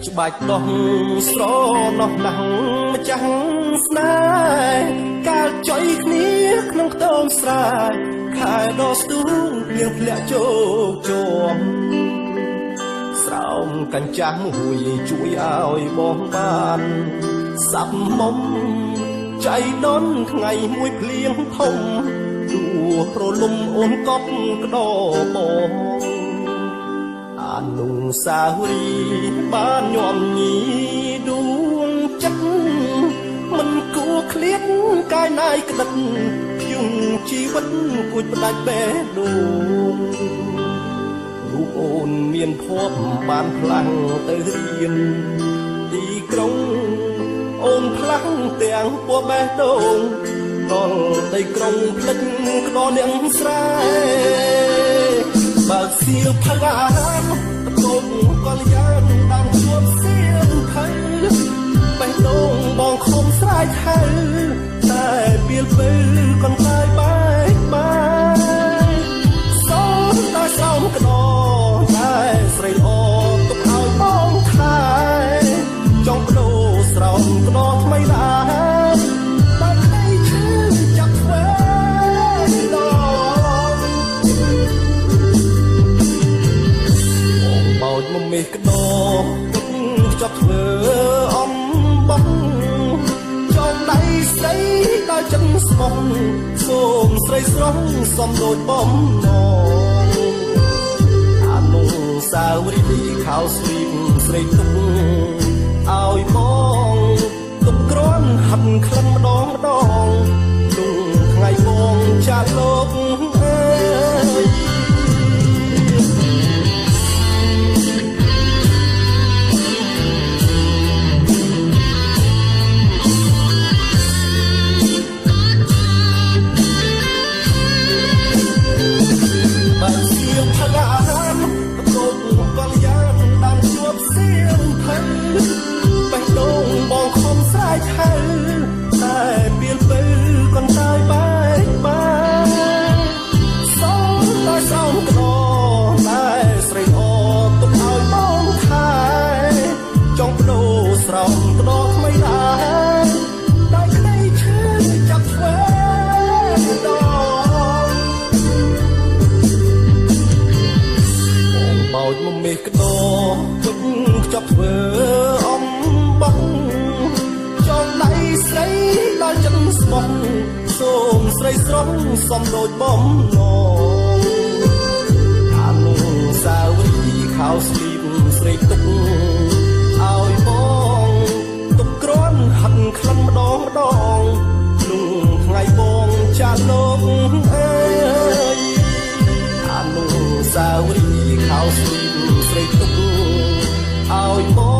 ច្បាច់ដោះស្រណោះណាស់ម្ចាស់ស្នេហ៍កាលចុយគ្នាក្នុងខ្ទមស្រែខែដោះស្ទូងភ្លៀងធ្លាក់ជោគជាប់ស្រោមកញ្ចាស់មួយជួយឲ្យបងបានសាប់មុំចៃដនថ្ងៃមួយភ្លៀងធំដួលប្រលំអូនកប់ក្តោបងអនុស្សាវរីយ៍បានញោមញីដួងចិត្តមិនគួរឃ្លាតកាយណាយក្តិតខ្ញុំជីវិតគួចផ្ដាច់បេះដូងរូបអូនមានភ័ព្វបានផ្លាំងទៅរៀនទីក្រុងអូនផ្លាំងទាំងពួរបេះដូងដល់ដីក្រុងភ្លេចក្តោនាងស្រែបើសៀវផាកាតូបកលយ៉ាងដល់ជួបសៀវថៃបេះដូងបងខំស្រែកហៅតែពេលពេលកន្តាយបែកបាយសូមតែសោមក្តោតែស្រីល្អទុកឲ្យបងថែចង់បដូរស្រោមក្តោថ្មីដែរតែក្តីឈឺចាប់ធ្វើដល់បងបោចមកមេះក្តោទុកចាប់ធ្វើអំបងចង់ដៃស្រីដល់ចិនស្មោះសូមស្រីស្រស់សំដូចបំណងអនុស្សាវរីយ៍ខោស្លីបស្រីទុកឲ្យបងទុកក្រាន់ហាត់ក្លិនម្ដងម្ដងទុំថ្ងៃបងចាក់លោកអើយបេះដូងបងខំស្រែកហៅតែពេលពេលកន្តាយបែកបាយសូមតែសោមក្តោតែស្រីល្អទុកឲ្យបងថែចង់បដូរស្រោមក្តោថ្មីដែរតែក្តីឈឺចាប់ធ្វើដល់បងបោចមកមេះក្តោទុកចាប់ធ្វើអំបងចង់ដៃស្រីដល់ចិនស្មោះសូមស្រីស្រស់សំដូចបំណងអនុស្សាវរីយ៍ខោស្លីបស្រីទុកឲ្យបងទុកក្រាន់ហាត់ក្លិនម្ដងម្ដងក្នុងថ្ងៃបងចាក់លោកអើយអនុស្សាវរីយ៍ខោស្លីបស្រីទុកឲ្យបង